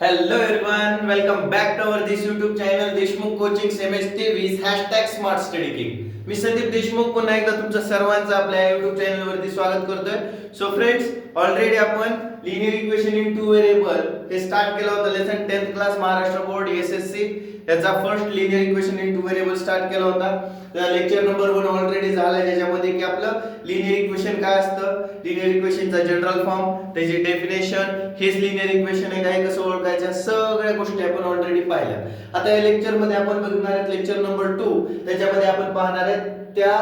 Hello everyone, welcome back to our this YouTube channel Deshmukh coaching semester 20 #smart study king. मी संदीप देशमुख पुन्हा एकदा तुमचं सर्वांचं आपल्या YouTube चॅनल वरती स्वागत करतोय. सो फ्रेंड्स, ऑलरेडी आपण linear equation in two variable हे स्टार्ट केलं होतं lesson 10th class Maharashtra board SSC याचा first linear equation in two variable start केला होता. त्या लेक्चर नंबर 1 ऑलरेडी झालाय ज्याच्यामध्ये की आपलं लिनियर इक्वेशन काय असतं, लिनियर इक्वेशनचा जनरल फॉर्म, त्याची डेफिनेशन, हेच लिनियर इक्वेशन आहे काय, कसं ओळखायचं, सगळ्या गोष्टी आपण ऑलरेडी पाहिल्या. आता या लेक्चर मध्ये आपण बघणार आहोत लेक्चर नंबर 2. त्याच्यामध्ये आपण पाहणार आहे त्या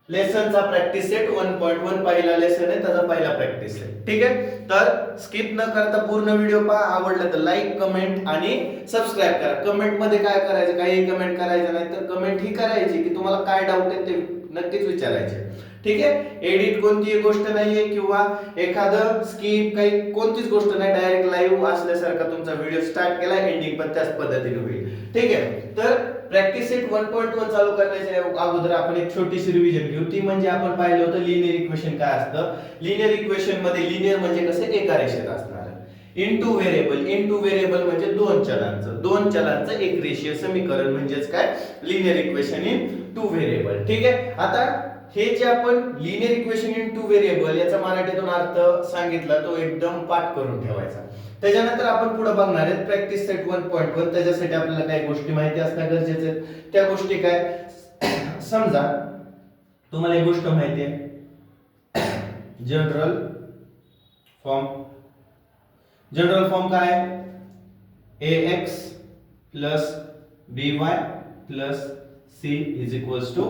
लेसनचा प्रॅक्टिस सेट 1.1 पहिला लेसन आहे, त्याचा पहिला प्रॅक्टिस सेट. ठीक आहे, तर स्किप न करता पूर्ण व्हिडिओ पहा. आवडला तर लाईक, कमेंट आणि सबस्क्राइब करा. कमेंट मध्ये काय करायचं, काही कमेंट करायचं नाही तर कमेंट ही करायची की तुम्हाला काय डाऊट आहे ते नक्कीच विचारायचे. ठीक आहे, एडिट कोणतीही गोष्ट नाहीये किंवा एखादं स्किप काही कोणतीच गोष्ट नाही, डायरेक्ट लाईव्ह असल्यासारखा तुमचा व्हिडिओ स्टार्ट केला, एंडिंग पण त्याच पद्धतीने होईल. ठीक आहे, तर प्रॅक्टिस सेट 1.1 चालू करण्याच्या अगोदर आपण एक छोटीशी रिव्हिजन घेऊ. ती म्हणजे आपण पाहिलं होतं लिनियर इक्वेशन काय असतं. लिनियर इक्वेशन मध्ये लिनियर म्हणजे कसं, एका रेषेत असणार. इनटू व्हेरिएबल म्हणजे दोन चलांचं एक रेषीय समीकरण म्हणजेच काय, linear equation in two variable. ठीक आहे, आता हे जे आपण linear equation in two variable याचा मराठीतून अर्थ सांगितला तो एकदम पाठ करून ठेवायचा. त्याच्यानंतर आपण पुढे बघणार आहे प्रॅक्टिस सेट 1.1. त्याच्यासाठी आपल्याला काही गोष्टी माहिती असणं गरजेचं आहे. त्या गोष्टी काय, समजा तुम्हाला एक गोष्ट माहिती आहे, जनरल फॉर्म काय, ax plus by plus c is equals to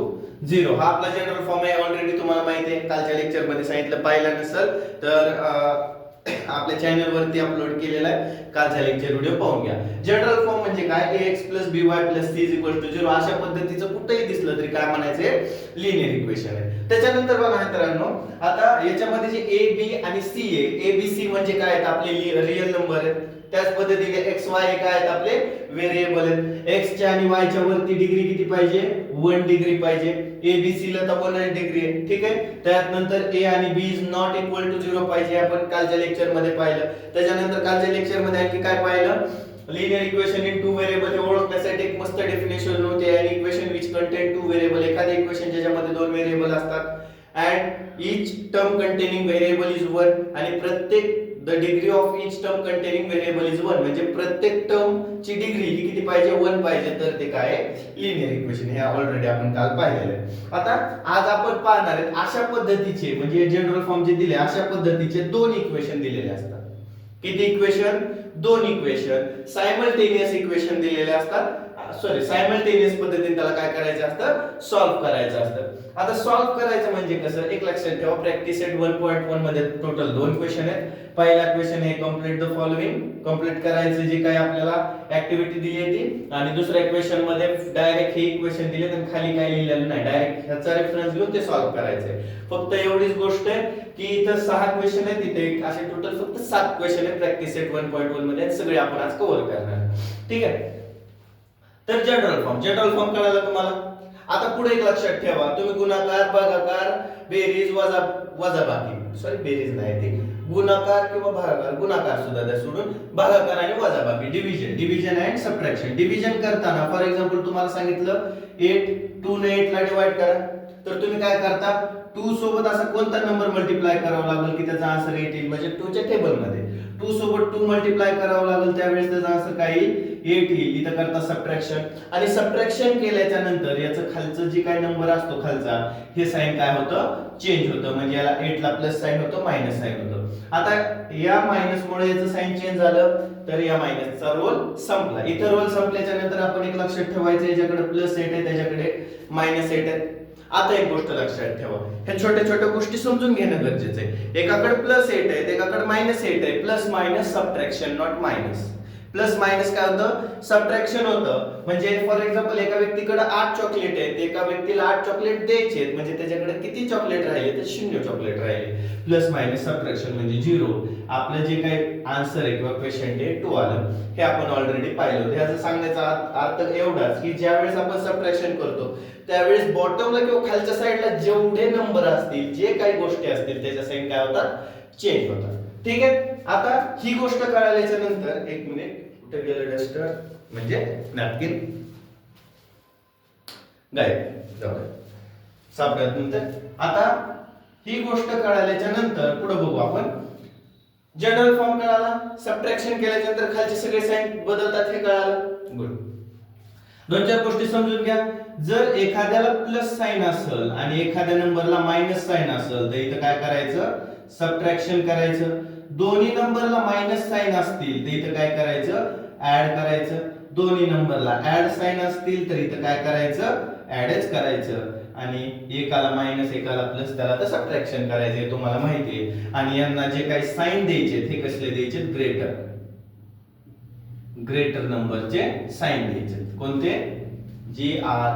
0. हा आपला जनरल फॉर्म आहे, ऑलरेडी तुम्हाला माहिती आहे. कालच्या लेक्चर मध्ये सांगितलं, पाहिलं नसेल तर आपल्या चॅनल वरती अपलोड केलेला आहे, कालचा लेक्चर व्हिडिओ पाहून घ्या. जनरल फॉर्म म्हणजे काय, ax by plus c is equals to 0. अशा पद्धतीचं कुठेही दिसलं तरी काय म्हणायचे, लिनियर इक्वेशन आहे. त्याच्यानंतर बघा मित्रांनो, आता याच्यामध्ये जे a b आणि c आहे, a b c म्हणजे काय आहेत, आपले रियल नंबर आहेत. त्याच पद्धतीने x y हे काय आहेत, आपले व्हेरिएबल आहेत. x च्या आणि y च्या वरती डिग्री किती पाहिजे, 1 डिग्री पाहिजे. a b c ला तर 1 डिग्री आहे. ठीक आहे, त्यानंतर a आणि b is not equal to 0 पाहिजे, आपण कालच्या लेक्चर मध्ये पाहिलं. त्याच्यानंतर कालच्या लेक्चर मध्ये आणखी काय पाहिलं, linear equation in two variable हे ओळखण्यासाठी एक मस्त डेफिनेशन होते. आणि equation which contain two variable, एखादे इक्वेशन ज्याच्यामध्ये दोन व्हेरिएबल असतात. And each term containing variable is 1. आणि प्रत्येक the degree of each term containing variable is 1, म्हणजे प्रत्येक टर्म ची डिग्री ही किती पाहिजे, 1 पाहिजे, तर ते काय लिनियर इक्वेशन. हे ऑलरेडी आपण काल पाहिलेलं आहे. आता आज आपण पाहणार आहेत अशा पद्धतीचे, म्हणजे जनरल फॉर्म जे दिले अशा पद्धतीचे दोन इक्वेशन दिलेले असतात. किती इक्वेशन, दोन इक्वेशन. सायमल्टेनियस इक्वेशन दिलेले असतात. सायमल्टेनियस पद्धतीने त्याला काय करायचं असतं, सॉल्व्ह करायचं असतं. आता सॉल्व्ह करायचं म्हणजे कसं, एक लक्षात ठेवा, प्रॅक्टिस सेट 1.1 मध्ये टोटल दोन क्वेश्चन आहेत. पहिला क्वेश्चन आहे कंप्लीट द फॉलोइंग, कंप्लीट करायचं जे काही आपल्याला ऍक्टिव्हिटी दिली आहे ती. आणि दुसऱ्या क्वेश्चन मध्ये डायरेक्ट हे इक्वेशन दिले तर खाली काय लिहिलेलं नाही, डायरेक्ट ह्याचा रेफरन्स घेऊन ते सॉल्व्ह करायचंय. फक्त एवढीच गोष्ट आहे की इथं 6 क्वेश्चन आहेत, तिथे असे टोटल फक्त 7 क्वेश्चन आहेत प्रॅक्टिस सेट 1.1 मध्ये, सगळे आपण आज कव्हर करणार. ठीक आहे, तर जनरल फॉर्म कळाला तुम्हाला. आता पुढे एक लक्षात ठेवा, तुम्ही गुणाकार, भागाकार, बेरीज, वजाबाकी, बेरीज नाही ते गुणाकार किंवा भागाकार, गुणाकार सुद्धा द्या सोडून, भागाकार आणि वजाबाकी, डिव्हिजन अँड सबट्रॅक्शन. डिव्हिजन करताना फॉर एक्झाम्पल तुम्हाला सांगितलं 2 ने 8 ला डिवाइड करा, तर तुम्ही काय करता, 2 सोबत असा कोणता नंबर मल्टिप्लाय करावा लागेल की त्याचा आन्सर 8 येईल, म्हणजे 2 च्या टेबल मध्ये 2 सोबत 2 मल्टिप्लाय करावं लागेल, त्यावेळेस त्याचा आन्सर काय येईल, 8 येईल. इथं करता सबट्रॅक्शन. आणि सबट्रॅक्शन केल्याच्या नंतर याचं खालचं जे काय नंबर असतो खालचा, हे साइन काय होतं, चेंज होतं. म्हणजे याला 8 ला प्लस साइन होतं, मायनस साइन होतं. आता या मायनस मुळे याचं साइन चेंज झालं, तर या मायनसचा रोल संपला. इथं रोल संपल्याच्या नंतर आपण एक लक्षात ठेवायचं, याच्याकडे प्लस 8 आहे, त्याच्याकडे मायनस 8 आहे. आता एक गोष्ट लक्षात ठेवा, ह्या छोट्या छोट्या गोष्टी समजून घेणं गरजेचं आहे. एकाकडे प्लस 8 आहे, एकाकडे मायनस 8 आहे. Plus minus subtraction, not minus. Plus minus काय होतं, सबट्रॅक्शन होतं. म्हणजे फॉर एक्झाम्पल एका व्यक्तीकडे 8 चॉकलेट आहेत, एका व्यक्तीला 8 चॉकलेट द्यायचे आहेत, म्हणजे त्याच्याकडे किती चॉकलेट राहिले, तर 0 चॉकलेट राहिले. प्लस मायनस सबट्रॅक्शन म्हणजे 0. आपलं जे काही आन्सर आहे किंवा क्वेश्चन डे 2 आलं, हे आपण ऑलरेडी पाहिलं होतं. याचा सांगण्याचा अर्थ एवढाच की ज्यावेळेस आपण सबट्रॅक्शन करतो त्यावेळेस बॉटमला किंवा खालच्या साईडला जेवढे नंबर असतील, जे काही गोष्टी असतील, त्याच्या साइन काय होतात, चेंज होतात. ठीक आहे. आता ही गोष्ट कळाल्याच्या नंतर एक मिनिट, कुठे गेलं डस्टर म्हणजे नॅपकिन, गायब, जाऊ दे, सापडत नंतर. आता ही गोष्ट कळाल्याच्या नंतर पुढे बघू आपण. जनरल फॉर्म कळाला, सबट्रॅक्शन केल्याच्या नंतर खालचे सगळे साइन बदलतात हे कळालं. गुड. दोन चार गोष्टी समजून घ्या. जर एखाद्याला प्लस साइन असेल आणि एखाद्या नंबरला मायनस साइन असेल तर इथं काय करायचं, सबट्रॅक्शन करायचं. दोन्ही नंबरला मायनस साइन असतील तर इथं काय करायचं, ऍड करायचं. दोन्ही नंबरला ऍड साइन असतील तर इथं काय करायचं, ऍडच करायचं. आणि एकाला मायनस एकाला प्लस त्याला तर सबट्रॅक्शन करायचे, तुम्हाला माहिती आहे. आणि यांना जे काही साइन द्यायचे ते कसले द्यायचे, ग्रेटर, ग्रेटर नंबरचे साइन द्यायचे. कोणते, जी आर,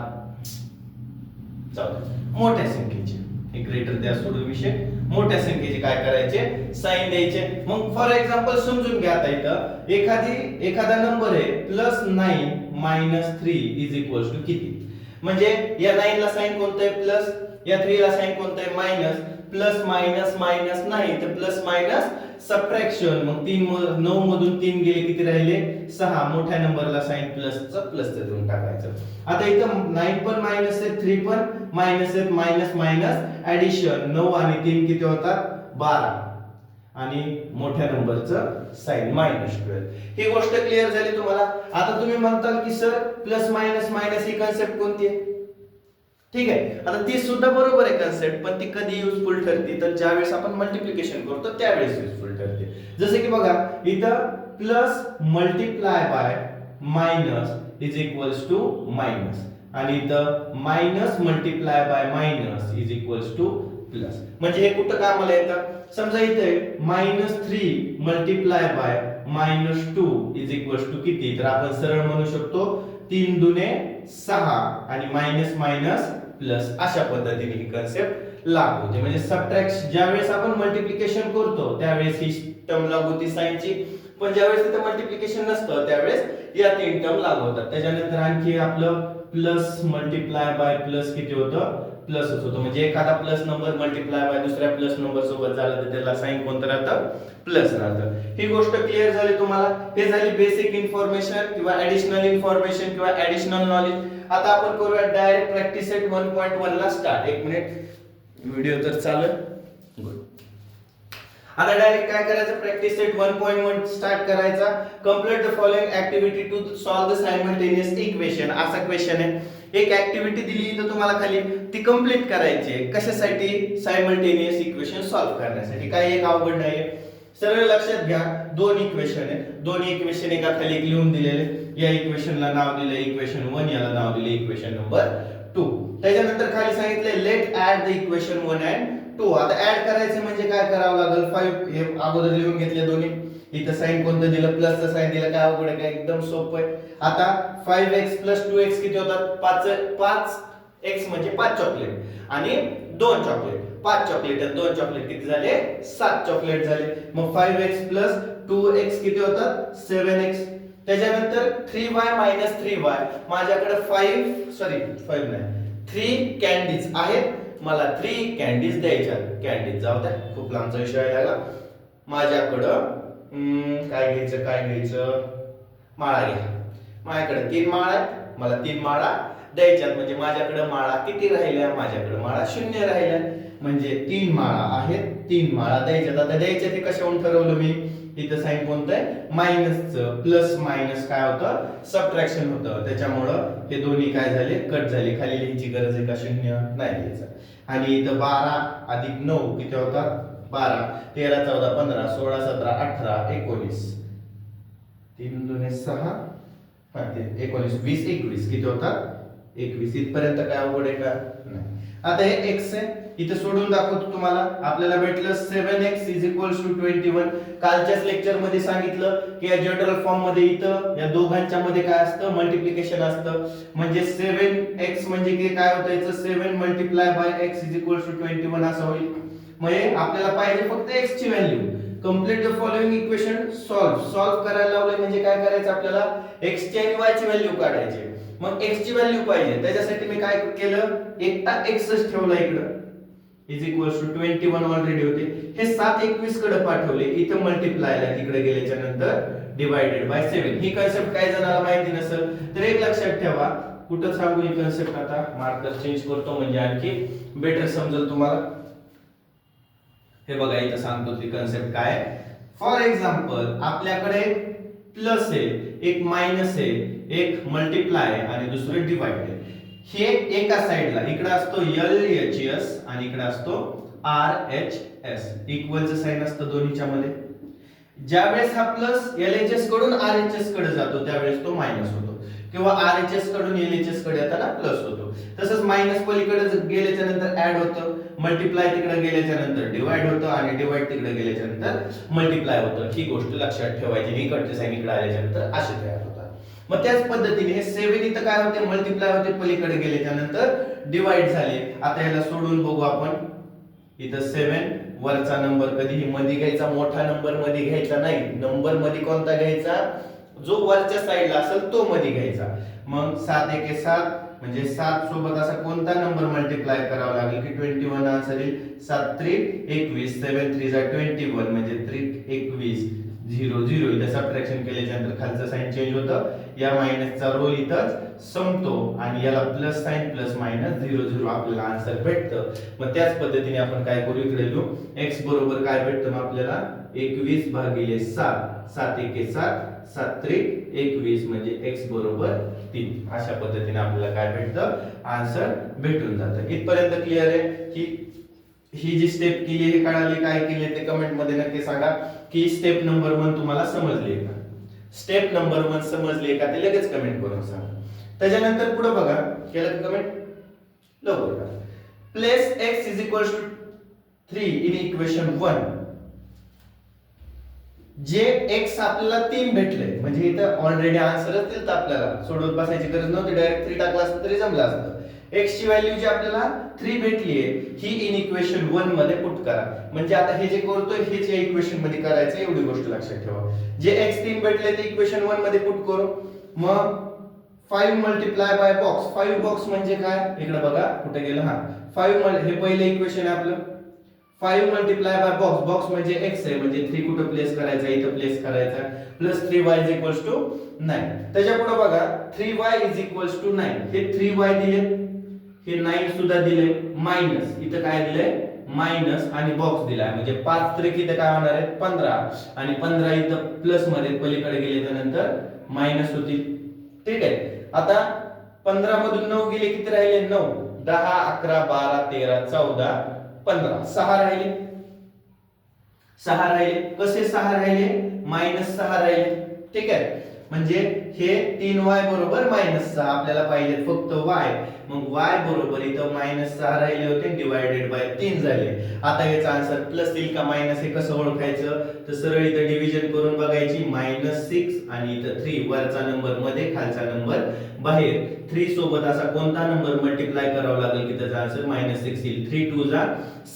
मोठ्या संख्येचे. हे ग्रेटर द्या सोडून विषय, मोठ्या संख्येचे काय करायचे, साइन द्यायचे. मग फॉर एक्झाम्पल समजून घ्या. आता इथं एखादा नंबर आहे +9 - 3 इज इक्वल्स टू किती. म्हणजे या 9 ला साइन कोणतं आहे, प्लस. या 3 ला साइन कोणतं आहे, मायनस. प्लस मायनस मायनस नाही तर प्लस मायनस सबट्रॅक्शन. मग 9 मधून 3 गेले, किती राहिले, 6. मोठ्या नंबरला साइन प्लसचं देऊन टाकायचं. आता इथं 9 पण मायनस आहे, 3 पण मायनस आहे, मायनस मायनस ऍडिशन. 9 आणि 3 किती होतात, 12. आणि मोठ्या नंबरचं साइन -12. ही गोष्ट क्लिअर झाली तुम्हाला. आता तुम्ही म्हणताल की सर प्लस मायनस मायनस ही कन्सेप्ट कोणती आहे, ठीक आहे. आता ती सुद्धा बरोबर आहे कन्सेप्ट, पण ती कधी युजफुल ठरते, तर ज्या वेळेस आपण मल्टिप्लिकेशन करतो त्यावेळेस युजफुल ठरते. जसे की बघा इथं plus multiply by minus is equals to minus, आणि इथं minus multiply by minus is equals to plus. म्हणजे हे कुठं कामाला येतं, समजा इथे -3 multiply by -2 is equals to किती, तर आपण सरळ म्हणू शकतो 3 दुने 6 आणि मायनस मायनस प्लस. अशा पद्धतीने ही कन्सेप्ट लागू होते. म्हणजे सबट्रॅक्शन ज्यावेळेस आपण मल्टिप्लिकेशन करतो त्यावेळेस ही टर्म लागू होती साइनची, पण ज्यावेळेस इथे मल्टिप्लिकेशन नसतं त्यावेळेस या 3 टर्म लागू होतात. त्याच्यानंतर आणखी आपलं प्लस मल्टिप्लाय बाय प्लस किती होतं, प्लसच होतं. म्हणजे एखादा प्लस नंबर मल्टिप्लाय बाय दुसऱ्या प्लस नंबर सोबत झाला तर त्याला साइन कोणतं राहतं, प्लस राहतं. ही गोष्ट क्लिअर झाली तुम्हाला. हे झाली बेसिक इन्फॉर्मेशन किंवा ऍडिशनल इन्फॉर्मेशन किंवा ऍडिशनल नॉलेज. आता आपण करूया डायरेक्ट प्रॅक्टिस सेट 1.1 ला स्टार्ट. एक मिनिट, व्हिडिओ तर चालू आहे. गुड. आता डायरेक्ट काय करायचं, प्रॅक्टिस सेट 1.1 स्टार्ट करायचा. Complete the following activity to solve the simultaneous equation. असा क्वेश्चन आहे. एक ऍक्टिव्हिटी दिली तर तुम्हाला खाली ती कंप्लीट करायची आहे. कशासाठी, सायमल्टेनियस इक्वेशन सॉल्व करण्यासाठी. काही एक अवघड नाही. सरळ लक्षात घ्या, दोन इक्वेशन आहेत. दोन्ही इक्वेशन एका खाली एक लिहून दिलेले. या इक्वेशनला नाव दिले इक्वेशन 1, याला नाव दिले इक्वेशन नंबर 2. त्याच्यानंतर खाली सांगितले let add the equation 1 and 2. आता ऍड करायचं म्हणजे काय करावं लागेल, 5 हे अगोदर लिहून घेतले दोन्ही. इथं साइन कोणतं दिलं, प्लसचं साइन दिलं. काय अवघड आहे, काय एकदम सोपं आहे. आता 5x + 2x किती होतात, 5x म्हणजे 5 चॉकलेट आणि 2 चॉकलेट. 5 चॉकलेट आणि 2 चॉकलेट किती झाले, 7 चॉकलेट झाले. मग 5x + 2x किती होतात, 7x. त्याच्यानंतर 3y - 3y. माझ्याकडे 3 कॅन्डीज आहेत. मला 3 कॅन्डीज द्यायच्या. कॅन्डीज जाऊ द्या, खूप लांबचा विषय आहे. माझ्याकडं काय घ्यायचं, माळा घ्या. माझ्याकडे 3 माळा आहेत, मला 3 माळा द्यायच्यात. म्हणजे माझ्याकडे माळा किती राहिल्या, माझ्याकडे माळा 0 राहिल्या. म्हणजे 3 माळा आहेत, 3 माळा द्यायच्यात. आता द्यायच्या ते कशावरून ठरवलं मी, इथं साइन कोणतं आहे, मायनसचं. प्लस मायनस काय होतं, सबट्रॅक्शन होतं. त्याच्यामुळं हे दोन्ही काय झाले, कट झाले. खाली लिहायची गरज आहे का, 0 नाही लिहायचं. आणि इथं 12 + 9 किती होतात, 12. 13 14 15 16 17 18 19. 3 दुने 6, 19 20 21 किती होतात, 21. इथपर्यंत काय अवघड आहे का, नाही. आता हे x आहे, इथे सोडून दाखवतो तुम्हाला. आपल्याला भेटलं 7x = 21. कालच्याच लेक्चर मध्ये सांगितलं की या जनरल फॉर्म मध्ये इथं या दोघांच्या मध्ये काय असतं, मल्टिप्लिकेशन असतं. म्हणजे 7x म्हणजे की काय होतं, याचं 7 × x = 21 असं होईल. म्हणजे आपल्याला पाहिजे फक्त x ची value. Complete the following equation solve करायला लावले. म्हणजे काय करायचं, आपल्याला x ची आणि y ची व्हॅल्यू काढायची. मग x ची व्हॅल्यू पाहिजे, त्याच्यासाठी मी काय केलं, एकटा x ठेवला इकडं. इज इक्वल्स टू 21 ऑलरेडी होते, हे 7 21 कडे पाठवले, इथे मल्टिप्लायला तिकडे गेल्याच्या नंतर डिवाइडेड बाय 7. ही कन्सेप्ट काही जणांना माहिती नसेल तर एक लक्षात ठेवा, कुठं सांगू ही कन्सेप्ट, आता मार्कर चेंज करतो म्हणजे आणखी बेटर समजेल तुम्हाला. हे बघा इथं सांगतो ती कन्सेप्ट काय. फॉर एक्झाम्पल आपल्याकडे प्लस आहे, एक मायनस आहे, एक मल्टिप्लाय आणि दुसरं डिवाइड आहे. हे एका साइडला इकडे असतो LHS आणि इकडे असतो RHS, इक्वलचं साइन असतं दोन्हीच्या मध्ये. ज्यावेळेस हा प्लस LHS कडून RHS कडे जातो त्यावेळेस तो मायनस होतो, किंवा RHS कडून LHS कडे येताना प्लस होतो. तसंच मायनस पलीकडे गेल्याच्या नंतर ऍड होतं, मल्टिप्लाय तिकडे गेल्याच्या नंतर डिवाइड होतं आणि डिवाइड तिकडे गेल्याच्या नंतर मल्टिप्लाय होतं. ही गोष्ट लक्षात ठेवायची. इकडचे साइन इकडे आल्याच्या नंतर असे तयार होतात. मग त्याच पद्धतीने हे 7 इथं काय होते, मल्टिप्लाय होते, पलीकडे गेल्याच्या नंतर डिवाइड झाले. आता याला सोडून बघू आपण. इथं 7 वरचा नंबर कधीही मध्ये घ्यायचा, मोठा नंबर मध्ये घ्यायचा नाही. नंबर मध्ये कोणता घ्यायचा, जो वरच्या साइडला असेल तो मध्ये घ्यायचा. मग 7 1 7 म्हणजे 7 सोबत असा कोणता नंबर मल्टिप्लाय करावा लागेल की 21 आन्सर येईल. 7 3 21, 7 3 जा 21 म्हणजे 3 21 0 0. इथं सबट्रॅक्शन केल्यानंतर खालचं साइन चेंज होतं, या मायनसचा रोल इथंच संपतो आणि याला प्लस साइन प्लस मायनस 0 0 आपल्याला आन्सर भेटतं. मग त्याच पद्धतीने आपण काय करू, इकडे लिहू x बरोबर काय भेटतं मग आपल्याला 21 भागिले 7, 7 1 7, 7 3 21 म्हणजे x बरोबर 3. अशा पद्धतीने आपल्याला काय भेटतं, आन्सर भेटून जातं. इथपर्यंत क्लिअर आहे की ही जी स्टेप केली हे कळाली, काय केले ते कमेंट मध्ये नक्की सांगा की स्टेप नंबर 1 तुम्हाला समजली का. स्टेप नंबर 1 समजली का ते लगेच कमेंट करून सांगा. त्याच्यानंतर पुढे बघा, केलं कमेंट लवकर करा. Place x is equals to 3 in equation 1. जे x आपल्याला 3 भेटले म्हणजे इथं ऑलरेडी आन्सरच दिलता, आपल्याला सोडवत बसायची गरज नव्हती, डायरेक्ट 3 टाकला असतं तरी जमलं असतं. x ची व्हॅल्यू जी आपल्याला 3 भेटली आहे ही इन इक्वेशन 1 मध्ये पुट करा. म्हणजे आता हे जे करतोय हेच या इक्वेशन मध्ये करायचं, एवढी गोष्ट लक्षात ठेवा. जे x 3 भेटले ते इक्वेशन 1 मध्ये पुट करू. मग 5 मल्टिप्लाय बाय बॉक्स. 5 बॉक्स म्हणजे काय, इकडे बघा कुठे गेलं, हा 5 हे पहिले इक्वेशन आहे आपलं. 5 मल्टिप्लाय बाय बॉक्स, बॉक्स म्हणजे x आहे म्हणजे 3 कुठे प्लेस करायचा, इथं प्लेस करायचा, plus 3y is equals to 9. त्याच्या पुढे बघा 3y इज इक्वल्स टू 9. हे 3y दिले, हे 9 सुद्धा दिले, मायनस इथं काय दिले मायनस आणि बॉक्स दिलाय म्हणजे 5 त्रिक इथं काय होणार आहे 15 आणि 15 इथं प्लस मध्ये पलीकडे गेल्याच्या नंतर मायनस होतील. ठीक आहे. आता 15 मधून 9 गेले किती राहिले, 9 10 11 12 13 14 15, 6 राहिले. 6 राहिले, कसे 6 राहिले, -6 राहिले. ठीक आहे. म्हणजे हे 3y बरोबर -6 आपल्याला पाहिजे फक्त y. मग y बरोबर इथं -6 राहिले होते, डिवाइडेड बाय 3 झाले. आता याचा आन्सर प्लस येईल का मायनस हे कसं ओळखायचं, तर सरळ इथं डिव्हिजन करून बघायची. -6 आणि इथं 3, वरचा नंबर मध्ये खालचा नंबर बाहेर. 3 सोबत असा कोणता नंबर मल्टिप्लाय करावा लागेल की त्याचा आन्सर -6 येईल. 3 2 जा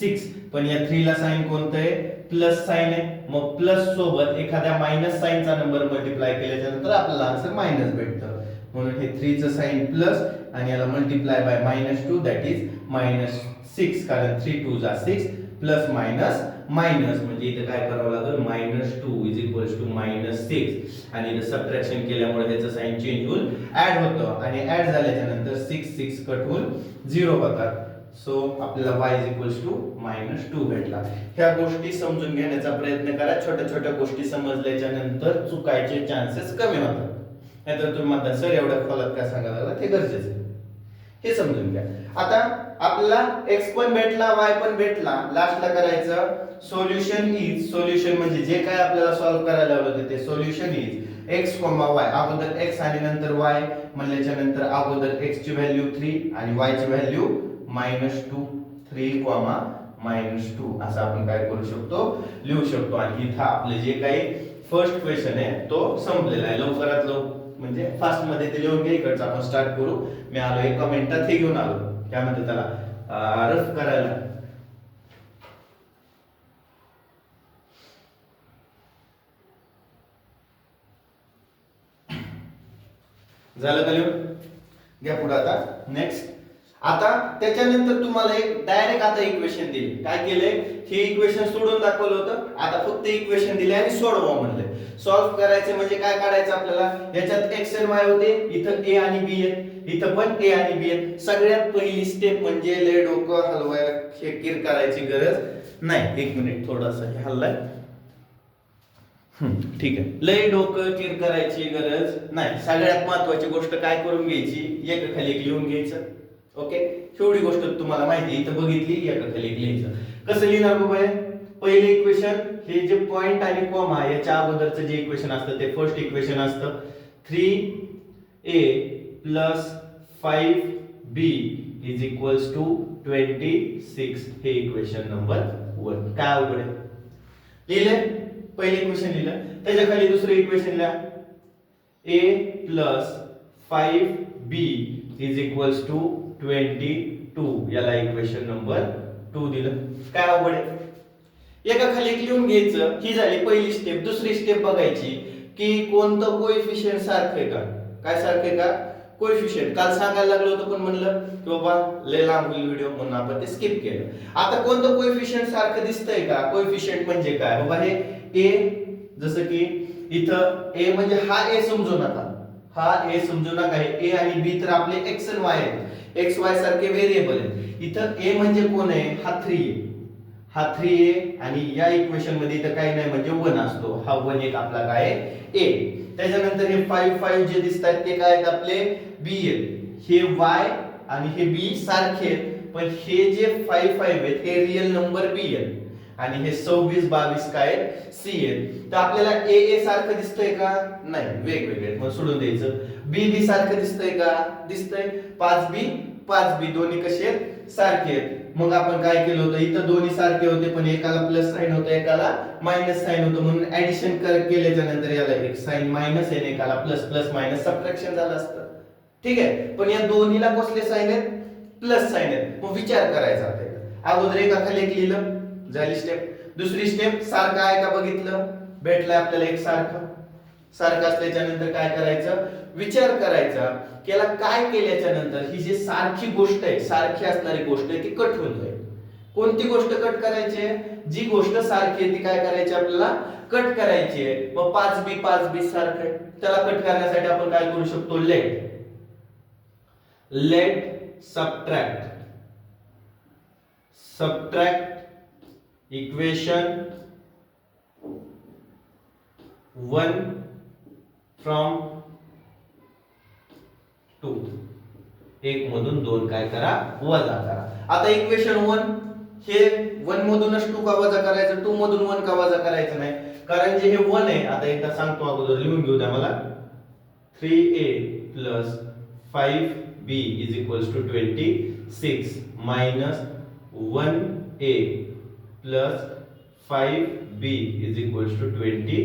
6, पण या 3 ला साइन कोणतं आहे, प्लस साइन आहे. मग प्लस सोबत एखाद्या मायनस साइनचा नंबर मल्टिप्लाय केल्याच्या नंतर आपल्याला आन्सर मायनस भेटतं. म्हणून हे 3 चं साइन प्लस आणि याला मल्टिप्लाय बाय -2 दॅट इज -6, कारण 3 2 जा 6 प्लस मायनस मायनस म्हणजे इथे काय करावं लागेल -2 इज इक्वल्स टू -6 आणि इथे सबट्रॅक्शन केल्यामुळे ह्याचं साइन चेंज होऊन ऍड होतं आणि ऍड झाल्याच्या नंतर 6 6 कट होऊन 0 होतात. सो आपल्याला y इज इक्वल्स टू -2 भेटला. ह्या गोष्टी समजून घेण्याचा प्रयत्न करा. छोट्या छोट्या गोष्टी समजल्याच्या नंतर चुकायचे चान्सेस कमी होतात. नाहीतर तुम्ही म्हणता सर एवढ्या खोलात काय सांगायला लागला, ते गरजेचं आहे. हे समजून घ्या. आता आपल्याला x पण भेटला y पण भेटला, लास्टला करायचं सोल्युशन इज. सोल्युशन म्हणजे जे काय आपल्याला सॉल्व्ह करायला लावलं होतं ते सोल्युशन इज x, y. अगोदर x आणि नंतर y म्हणल्याच्या नंतर अगोदर x ची व्हॅल्यू 3 आणि y ची व्हॅल्यू -2, 3, -2 असं आपण काय करू शकतो, लिहू शकतो. आणि इथं आपले जे काही फर्स्ट क्वेश्चन आहे तो संपलेला आहे. लवकरात लवकर म्हणजे फास्ट मध्ये ते लिहून घ्या. इकडचं आपण स्टार्ट करू. मी आलो एका मिनिटात हे घेऊन आलो, काय म्हणतात त्याला, रफ करायला. झालं का लिहून घ्या पुढे. आता नेक्स्ट आता त्याच्यानंतर तुम्हाला एक डायरेक्ट आता इक्वेशन दिली. काय केलंय, हे इक्वेशन सोडून दाखवलं होतं, आता फक्त इक्वेशन दिले आणि सोडवा म्हणले. सॉल्व्ह करायचे म्हणजे काय काढायचं आपल्याला, याच्यात एक्स आणि वाय होते, इथं ए आणि बी आहेत, इथं पण ए आणि बी आहेत. सगळ्यात पहिली स्टेप म्हणजे लय डोकं हलवायला किर करायची गरज नाही. एक मिनिट, थोडासा हे हल्लाय, ठीक आहे. लय डोकं किर करायची गरज नाही. सगळ्यात महत्वाची गोष्ट काय करून घ्यायची, एका खाली एक लिहून घ्यायचं. ओके, एवढी गोष्ट तुम्हाला माहिती आहे, इथं बघितली, एका खाली एक लिहायचं. कसं लिहिणार बाबा, पहिले इक्वेशन हे जे पॉइंट आणि कॉमा याच्या अगोदरचं जे इक्वेशन असतं ते फर्स्ट इक्वेशन असतं. 3a + 5b is equals to 26. हे इक्वेशन नंबर 1. काय अवघड आहे, लिहिले. पहिले इक्वेशन लिहिलं, त्याच्या खाली दुसरं इक्वेशन लिहा, a + 5b is equals to 22. याला इक्वेशन नंबर 2 दिलं. काय अवघड आहे, एका खाली एक लिहून घ्यायचं. ही झाली पहिली स्टेप. दुसरी स्टेप बघायची की कोणतं कोएफिशिएंट सारखं आहे का. काय सारखं आहे का, कोएफिशिएंट. काल सांगायला लागलो होतं पण म्हणलं की बाबा लय लांब होईल व्हिडिओ म्हणून आपण ते स्किप केलं. आता कोणतं कोएफिशिएंट सारखं दिसतंय का, कोएफिशिएंट म्हणजे काय बाबा, हे ए, जसं की इथं ए म्हणजे हा ए समजू नका, हा ए समजू नका. हे ए आणि बी तर आपले एक्स आणि वाय आहेत, एक्स वाय सारखे व्हेरिएबल आहेत. इथं ए म्हणजे कोण आहे, हा 3 आहे, हा 3 आहे. आणि या इक्वेशन मध्ये इथं काही नाही म्हणजे 1 असतो. हा 1 एक आपला काय आहे, ए. त्याच्यानंतर हे 5 5 जे दिसतात ते काय आहेत आपले, बी आहेत. हे वाय आणि हे बी सारखे आहेत, पण हे जे 5 5 आहेत हे रियल नंबर बी आहेत आणि हे 26 22 काय सी आहेत. तर आपल्याला ए ए सारखं दिसतंय का, नाही, वेगवेगळे आहेत, मग सोडून द्यायचं. बी बी सारखं दिसतंय का, दिसतंय. 5b दोन्ही कसे आहेत, सारखे आहेत. मग आपण काय केलं होतं, इथं दोन्ही सारखे होते पण एकाला प्लस साइन होतं एकाला मायनस साइन होतं, म्हणून ऍडिशन केल्याच्या नंतर याला एक साइन मायनस आहे, एकाला प्लस, प्लस मायनस सबट्रॅक्शन झालं असतं. ठीक आहे, पण या दोन्हीला कसले साइन आहेत, प्लस साइन आहेत. मग विचार करायचा आता, अगोदर एका खाली एक लिहिलं, झाली स्टेप. दुसरी स्टेप, सारखं आहे का बघितलं, भेटलं आपल्याला एक सारखं. सारखं असल्याच्या नंतर काय करायचं, विचार करायचा की याला काय केल्याच्या नंतर ही जी सारखी गोष्ट आहे, सारखी असणारी गोष्ट आहे ती कट होऊन जाईल. कोणती गोष्ट कट करायची आहे, जी गोष्ट सारखी आहे ती काय करायची आपल्याला, कट करायची आहे. मग 5b सारखं आहे, त्याला कट करण्यासाठी आपण काय करू शकतो, लेट सबट्रॅक्ट इक्वेशन 1 फ्रॉम 2. एक मधून 2 काय करा, वजा करा. आता इक्वेशन 1 हे 1 मधूनच 2 का वजा करायचं, 2 मधून 1 का वजा करायचं नाही, कारण जे हे 1 आहे. आता एकदा सांगतो, अगोदर लिहून घेऊ द्या मला. 3a + 5b is equals to 26 minus 1a + 5b is equals to 22.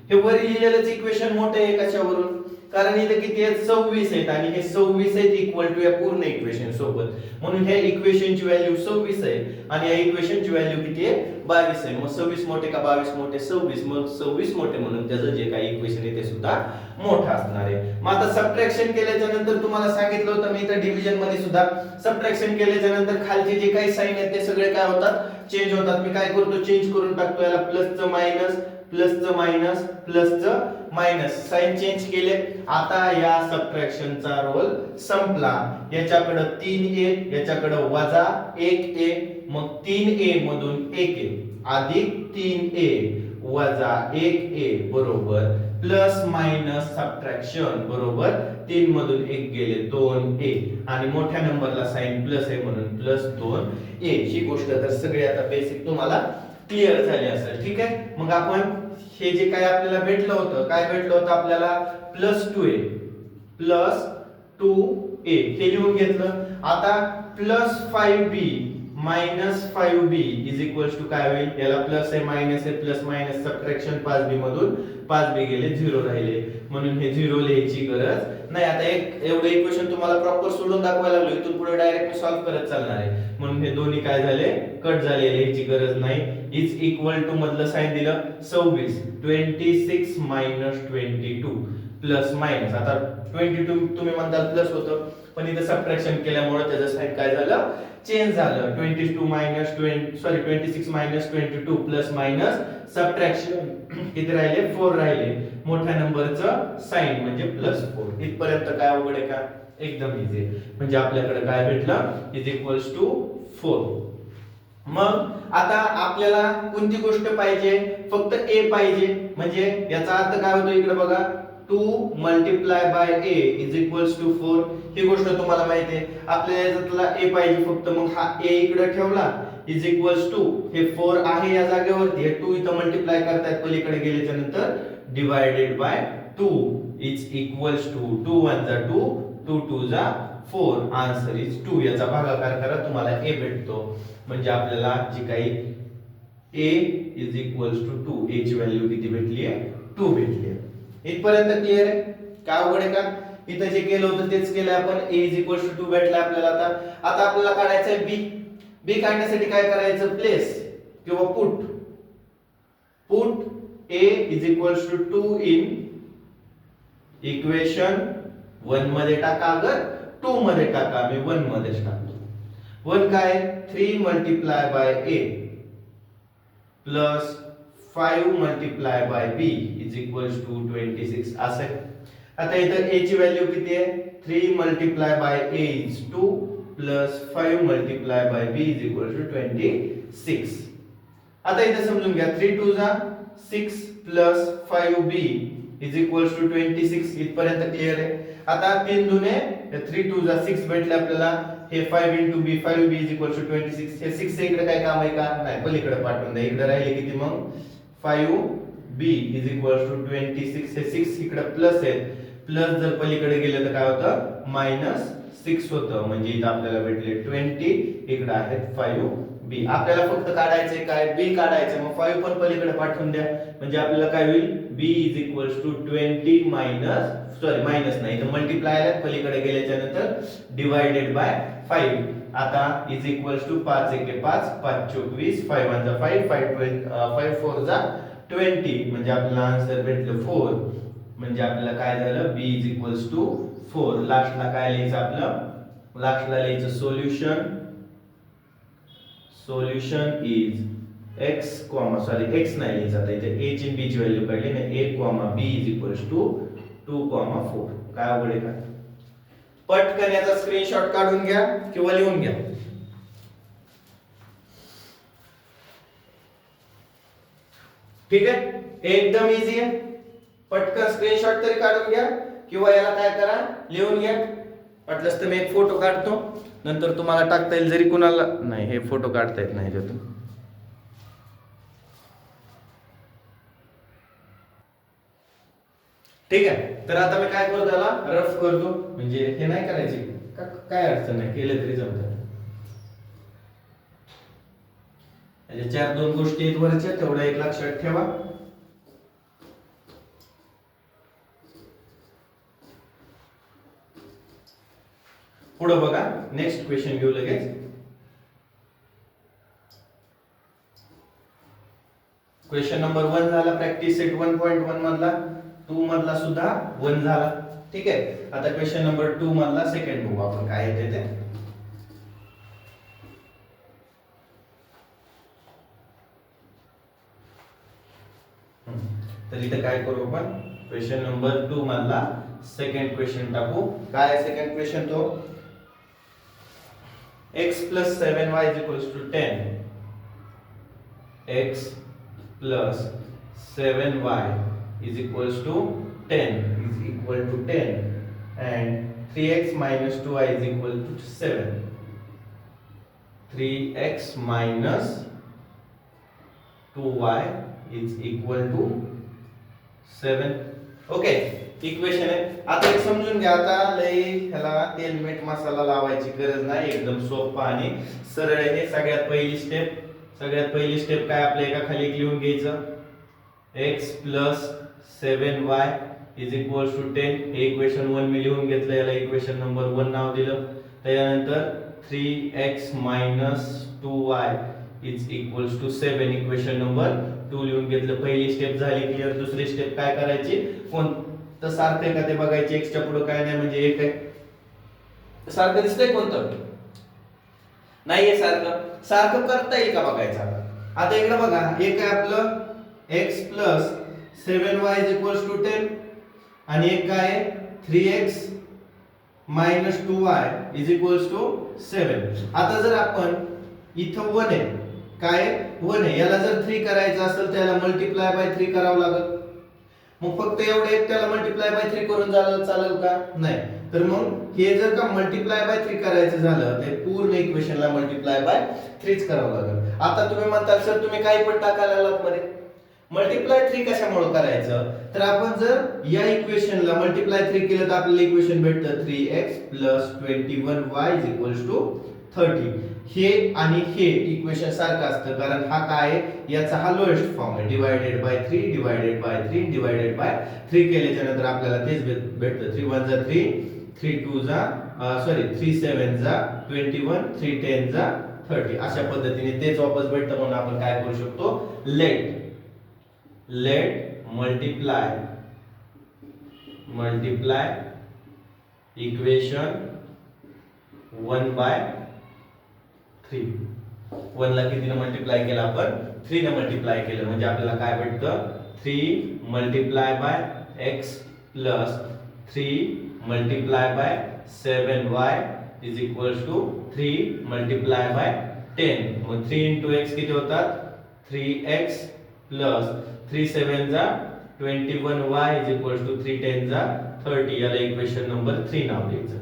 हे वर लिहिलेलंच इक्वेशन मोठं आहे कशावरून, कारण इथे किती आहेत, 26 आहेत आणि हे 26 आहेत इक्वल टू या पूर्ण इक्वेशन सोबत, म्हणून ह्या इक्वेशनची व्हॅल्यू 26 आहे आणि या इक्वेशनची व्हॅल्यू किती आहे, 22 आहे. मग 26 मोठे का 22 मोठे, 26. मग 26 मोठे म्हणून त्याचं जे काही इक्वेशन आहे ते सुद्धा मोठं असणार आहे. मग आता सबट्रॅक्शन केल्याच्या नंतर तुम्हाला सांगितलं होतं मी, इथं डिव्हिजन मध्ये सुद्धा सबट्रॅक्शन केल्याच्या नंतर खालचे जे काही साइन आहेत ते सगळे काय होतात, चेंज होतात. मी काय करतो, चेंज करून टाकतो. याला प्लसचं मायनस, प्लसचं मायनस, प्लसचं मायनस, साइन चेंज केले. आता या सबट्रॅक्शनचा रोल संपला. याच्याकडे 3a, याच्याकडे वजा 1a, मग 3a मधून 1a अधिक 3a वजा 1a बरोबर प्लस मायनस सबट्रॅक्शन बरोबर 3 मधून 1 गेले 2a आणि मोठ्या नंबरला साइन प्लस आहे म्हणून प्लस 2a. ही गोष्ट तर सगळी आता बेसिक तुम्हाला क्लिअर झाली असेल. ठीक आहे, मग आपण हे जे काय आपल्याला भेटलं होतं, काय भेटलं होतं आपल्याला, +2a हे लिहून घेतलं. आता +5b - 5b is equals to काय होईल, याला प्लस आहे मायनस आहे, प्लस मायनस सबट्रॅक्शन 5b मधून 5b गेले 0 राहिले, म्हणून हे 0 लिहायची गरज नाही. आता एक एवढे इक्वेशन तुम्हाला प्रॉपर सोडून दाखवायला लागलो, इथून पुढे डायरेक्ट सॉल्व्ह करत चालणार आहे, म्हणून हे दोन्ही काय झाले, कट झाले, लिहायची गरज नाही. इज इक्वल टू मधलं साइन दिलं 26, 26 - 22 प्लस मायनस. आता 22 तुम्ही म्हणताल प्लस होतं, पण इथं सबट्रॅक्शन केल्यामुळे त्याचं साईन काय झालं, चेंज झालं. 22 minus 20 sorry 26 minus 22 plus minus subtraction किती राहिले, 4 राहिले. मोठ्या नंबरचं साइन म्हणजे प्लस 4. इथपर्यंत काय अवघड आहे का, एकदम इझी. म्हणजे आपल्याकडे काय भेटलं, इज इक्वल्स टू 4. मग आता आपल्याला कोणती गोष्ट पाहिजे, फक्त a पाहिजे. म्हणजे याचा अर्थ काय होतो, इकडे बघा 2 multiply by a is equals to 4. ही गोष्ट तुम्हाला माहिती आहे. आपल्याला याच्यातला a पाहिजे फक्त, मग हा a इकडे ठेवला इज इक्वल्स टू हे 4 आहे या जागेवरती, हे 2 इथं मल्टिप्लाय करतायत पलीकडे गेल्याच्या नंतर divided by 2 is equals to 2 1 जा 2 2 2 जा 4. Answer is 2. याचा भागाकार करा, तुम्हाला a भेटतो. म्हणजे आपल्याला जी काही a is equals to 2, a ची व्हॅल्यू किती भेटली आहे, 2 भेटली आहे. इथपर्यंत क्लिअर आहे का, अवघड आहे का. इथं जे केलं होतं तेच केलं आपण. a इज इक्वल्स टू 2 भेटला आपल्याला. आता आपल्याला काढायचं आहे b काढण्यासाठी काय करायचं, प्लेस किंवा put a is equals to 2 in equation 1 मध्ये टाका, अगर 2 मध्ये टाका. मी 1 मध्येच टाकतो. 1 काय, 3 multiply by a plus 5 multiply by b is equals to 26 असे. आता इथं a ची व्हॅल्यू किती आहे, 3 multiply by a is 2 plus 5 multiply by b is equals to 26. आता इथं समजून घ्या, 3 2 जा 6 plus 5b is equals to 26. इथपर्यंत क्लिअर आहे. आता 3 दुने 3 2 जा 6 भेटले आपल्याला. हे 5 into b 5b is equals to 26. हे 6 इकडे काय काम आहे का, नाही, पलीकडे पाठवून द्या. इकडे राहिले किती मग 5b इज इक्वल्स टू 26. हे 6 इकडे प्लस आहे, प्लस जर पलीकडे गेले तर काय होतं, मायनस 6 होतं. म्हणजे इथं आपल्याला भेटले 20, इकडे आहेत 5b. आपल्याला फक्त काढायचे काय, b काढायचे. मग 5 पण पलीकडे पाठवून द्या. म्हणजे आपल्याला काय होईल, b is equals to 20 minus sorry minus नाही तर मल्टिप्लाय आले पलीकडे गेल्याच्या नंतर डिवाइडेड बाय 5. आता इज इक्वल्स टू 5 1 5 5 चौक 20 5 1 जा 5 5 4 जा 20. म्हणजे आपल्याला आन्सर भेटलं 4. म्हणजे आपल्याला काय झालं, b इज इक्वल्स टू 4. लास्टला काय लिहायचं आपलं, लास्टला लिहायचं solution is x sorry x नाही लिहायचं. आता इथे a ची b ची व्हॅल्यू काढली ना, a b is equals to 2, 4. काय अवघड आहे का. पटकन याचा स्क्रीनशॉट काढून घ्या किंवा लिहून घ्या. ठीक आहे, एकदम इझी आहे. पटकन स्क्रीनशॉट तरी काढून घ्या किंवा याला काय करा, लिहून घ्या. वाटलंच तर मी एक फोटो काढतो, नंतर तुम्हाला टाकता येईल. जरी कुणाला नाही हे फोटो काढता येत नाही त्यातून. ठीक आहे, तर आता मी काय करतो, त्याला रफ करतो. म्हणजे हे नाही करायचे, काय अडचण नाही, केलं तरी जमतं. याच्या 4 2 गोष्टी आहेत वरच्या, तेवढं एक लक्षात ठेवा. पुढे बघा, नेक्स्ट क्वेश्चन घेऊ लगेच. क्वेश्चन नंबर 1 झाला प्रॅक्टिस सेट 1.1 मधला. 2 मधला सुद्धा 1 झाला. ठीक आहे, आता क्वेश्चन नंबर 2 मधला सेकंड बघू आपण काय येते ते. तर इथे काय करू आपण, क्वेश्चन नंबर 2 मधला सेकंड क्वेश्चन टाकू. काय सेकंड क्वेश्चन, तो x plus 7y is equals to 10. x plus 7y is equals to 10 is equal to 10 and 3x minus 2y is equal to 7. 3x minus 2y is equal to 7. Okay, equation आहे. आता एक समजून घ्या. आता लई ह्याला तेल मीठ मसाला लावायची गरज नाही, एकदम सोपं आणि सरळ आहे. सगळ्यात पहिली स्टेप काय, आपल्या एका खाली लिहून घ्यायचं, x plus 7y is equals to 10. हे इक्वेशन 1 मी लिहून घेतलं, याला इक्वेशन नंबर 1 नाव दिलं. त्यानंतर 3x minus 2y is equals to 7 equation number 2 लिहून घेतलं. पहिली स्टेप झाली क्लिअर. दुसरी स्टेप काय करायची, तर सारखं आहे का ते बघायचे. x च्या पुढे काय नाही म्हणजे 1 आहे. सारखं दिसतंय कोणतं नाहीये. सारखं सारखं करता येईल का बघायचं. आता इकडे बघा एक आहे आपलं x plus 7y is equals to 10 आणि एक काय आहे 3x minus 2y is equals to 7. आता जर आपण इथं 1 आहे काय 1 आहे याला जर 3 करायचं असेल तर याला मल्टिप्लाय बाय 3 करावं लागेल. मग फक्त एवढे एक त्याला मल्टिप्लाय बाय 3 करून चालेल का नाही. तर मग हे जर का मल्टिप्लाय बाय 3 करायचं झालं तर पूर्ण इक्वेशनला मल्टिप्लाय बाय 3च करावं लागेल. आता तुम्ही म्हणता सर तुम्ही काही पण टाकायला लागलात मध्ये मल्टिप्लाय 3 कशामुळे करायचं. तर आपण जर या इक्वेशनला मल्टिप्लाय 3 केलं तर आपल्याला इक्वेशन भेटतं 3x 21y 30. हे आणि हे इक्वेशन सारखं असतं कारण हा काय आहे याचा हा लोएस्ट फॉर्म आहे divided by 3 divided by 3 divided by 3 केल्याच्या नंतर आपल्याला तेच भेटतं 3 1 जा 3 3 2 जा 3 7 जा 21 3 10 जा 30. अशा पद्धतीने तेच वापस भेटतं म्हणून आपण काय करू शकतो लेट मल्टिप्लाय इक्वेशन 1 बाय 3. 1 ला कितीने मल्टिप्लाय केलं आपण 3 ने मल्टिप्लाय केलं म्हणजे आपल्याला काय भेटतं 3 multiply by x plus 3 multiply by 7y is equals to 3 multiply by 10. मग 3 into x किती होतात 3x प्लस 3 7 जा 21y इज इक्वल्स टू 3 10 जा 30. याला इक्वेशन नंबर 3 नाव द्यायचं.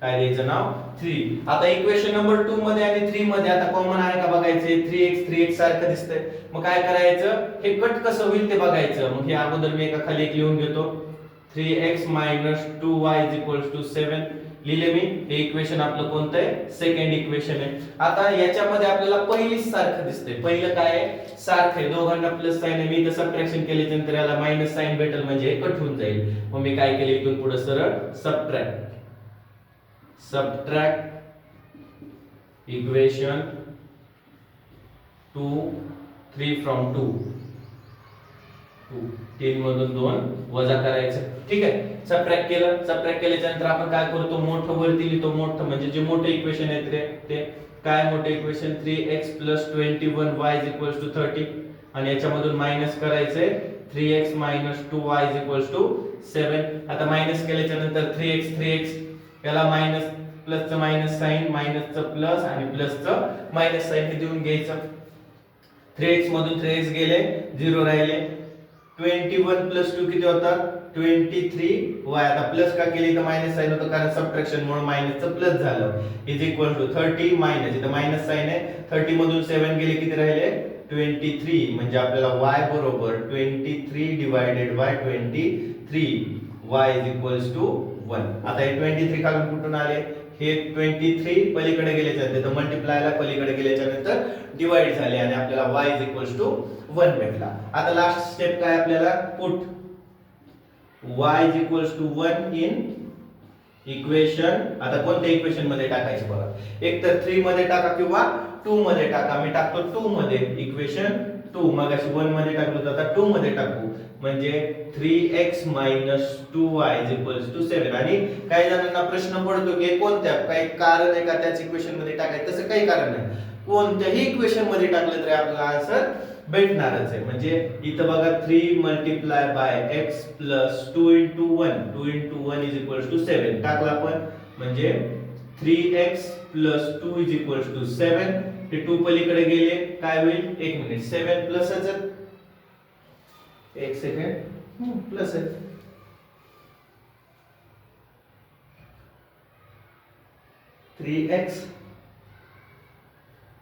काय द्यायचं नाव 3. आता इक्वेशन नंबर 2 मध्ये आणि 3 मध्ये आता कॉमन आहे का बघायचे 3x सारखं दिसतंय. मग काय करायचं हे कट कसं होईल ते बघायचं. मग हे अगोदर मी एका खाली एक लिहून घेतो 3x 2y 7 लिहिले मी. हे इक्वेशन आपलं कोणतं आहे सेकंड इक्वेशन आहे. आता याच्यामध्ये आपल्याला पहिलीच सारखं दिसतंय. पहिलं काय आहे सारखं आहे दोघांना प्लस साइन आहे. मी इथं सबट्रॅक्शन केल्यानंतर याला मायनस साइन भेटेल म्हणजे कट होऊन जाईल. मग मी काय केले इथून पुढे सरळ subtract equation 2 3 from 2 3 मधून 2 वजा करायचं. ठीक आहे सबट्रॅक्ट केल्याच्या नंतर आपण काय करतो मोठं वरती लिहितो. मोठं म्हणजे जे मोठं इक्वेशन आहे ते काय मोठं इक्वेशन 3x 21y 30 आणि याच्यामधून मायनस करायचंय 3x 2y 7. आता मायनस केल्याच्या नंतर 3x याला मायनस प्लसचं मायनस साइन मायनसचं प्लस आणि प्लसचं मायनस साइन हे देऊन घ्यायचं. 3x मधून 3x गेले 0 राहिले. 21 प्लस 2 किती होतात 23y. आता प्लस का केली तर मायनस साइन होतं कारण सबट्रॅक्शन मुळे मायनसचं प्लस झालं इज इक्वल टू 30 मायनस इथं मायनस साइन आहे. 30 मधून 7 गेले किती राहिले 23 म्हणजे आपल्याला y बरोबर 23 divided by 23 y is equals to 1. आता हे 23 खालून कुठून आले हे 23 पलीकडे गेल्याच्या नंतर मल्टिप्लायला पलीकडे गेल्याच्या नंतर डिवाइड झाले आणि आपल्याला y इज इक्वल्स टू 1 भेटला. आता लास्ट स्टेप काय आपल्याला put y is equals to 1 in equation. आता कोणत्या इक्वेशन मध्ये टाकायचं बघा एक तर 3 मध्ये टाका किंवा 2 मध्ये टाका. मी टाकतो 2 मध्ये इक्वेशन 2. मगाशी 1 मध्ये टाकलं होतं आता 2 मध्ये टाकू म्हणजे 3x 2y 7. आणि काही जणांना प्रश्न पडतो की कोणत्या काही कारण आहे का त्याच इक्वेशन मध्ये टाकायचं. तसं काही कारण नाही. कोणत्याही इक्वेशन मध्ये टाकलं तरी आपल्याला आन्सर भेटणारच आहे. म्हणजे इथं बघा 3 multiply by x plus 2 into 1 7 टाकला आपण म्हणजे 3x प्लस 2 7. हे 2 पलीकडे गेले काय होईल एक मिनिट 7 प्लसच एक सेकंड प्लस आहे 3x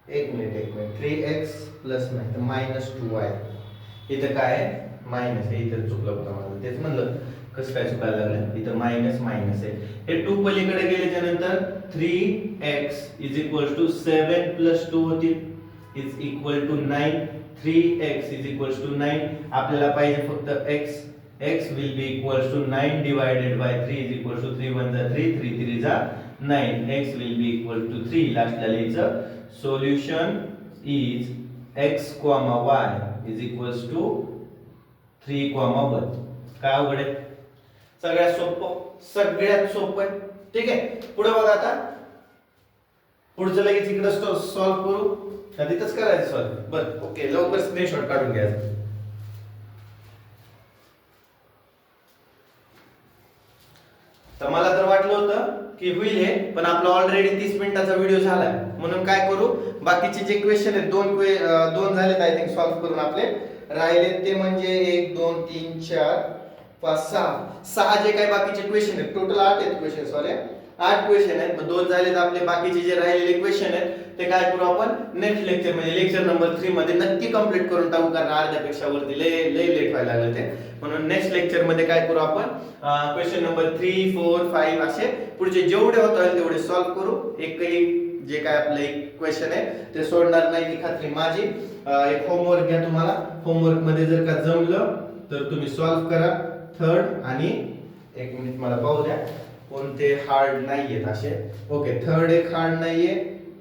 एक मिनिट 3x प्लस नाही तर मायनस 2y. इथं काय मायनस आहे इथं चुकलं होतं माझं तेच म्हणलं कसं काय चुकायला लागलं. इथं मायनस आहे. हे 2 पलीकडे गेल्याच्या नंतर 3x is equal to 7 plus 2 होतील is equal to 9. 3x is equal to 9. आपल्याला पाहिजे फक्त x will be equal to 9 divided by 3 is equal to 3 1 जा 3 3 3 जा 9. x will be equal to 3. लास्टला लिहायचं solution is x, y is equal to 3, 1. काय अवघड आहे सगळ्यात सोपं. ठीक आहे, पुढे बघा आता. पुढचं लगेच इकडे सॉल्व्ह करू का तिथंच करायचं सॉल्व्ह? बरं, ओके, लवकर स्क्रीनशॉट काढून घ्यायचं. तर मला तर वाटलं होतं की होईल हे, पण आपला ऑलरेडी 30 मिनिटाचा व्हिडिओ झालाय. म्हणून काय करू, बाकीचे जे क्वेश्चन आहेत दोन झालेत आय थिंक सॉल्व्ह करून आपले. राहिले ते म्हणजे 1 2 3 4 5 6 जे काही बाकीचे क्वेश्चन आहेत. टोटल 8 आहेत क्वेश्चन, सॉरी 8 क्वेश्चन आहेत. मग 2 झालेत आपले. बाकीचे जे राहिलेले क्वेश्चन आहेत ते काय करू आपण नेक्स्ट लेक्चर म्हणजे लेक्चर नंबर 3 मध्ये नक्की कंप्लीट करून टाकू, कारण अर्ध्यापेक्षा वरती लय लेट व्हायला लागलं ते. म्हणून नेक्स्ट लेक्चर मध्ये काय करू आपण क्वेश्चन नंबर 3 4 5 असे पुढचे जेवढे होतील तेवढे सॉल्व्ह करू. एकही जे काय आपलं एक क्वेश्चन आहे ते सोडणार नाही ही खात्री माझी. एक होमवर्क घ्या तुम्हाला. होमवर्क मध्ये जर का जमलं तर तुम्ही सॉल्व्ह करा. थर्ड आणि एक मिनिट मला पाहू द्या कोणते हार्ड नाहीयेत असे. ओके, थर्ड एक हार्ड नाहीये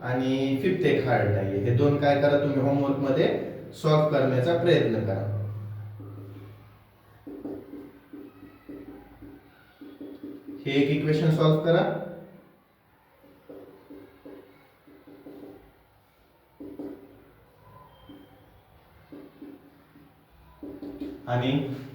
आणि फिफ्थ एक हार्ड नाहीये. हे दोन काय करा तुम्ही होमवर्क मध्ये सॉल्व्ह करण्याचा प्रयत्न करा. हे एक इक्वेशन सॉल्व्ह करा आणि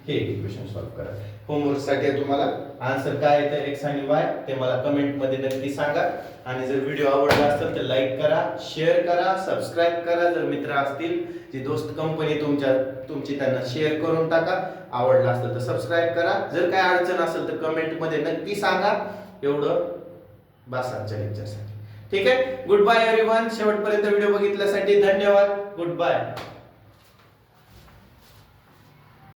हे इक्वेशन सॉल्व्ह करा. होमवर्क साठी तुम्हाला आन्सर काय येतं एक्स आणि वाय ते मला कमेंट मध्ये नक्की सांगा. आणि जर व्हिडिओ आवडला असेल तर लाईक करा, शेअर करा, सबस्क्राईब करा. जर मित्र असतील जी दोस्त कंपनी तुमची त्यांना शेअर करून टाका. आवडला असेल तर सबस्क्राईब करा. जर काय अडचण असेल तर कमेंट मध्ये नक्की सांगा. एवढं बस आजच्या लेक्चरसाठी. ठीक आहे, गुड बाय एव्हरीवन. शेवटपर्यंत व्हिडिओ बघितल्यासाठी धन्यवाद. Good bye.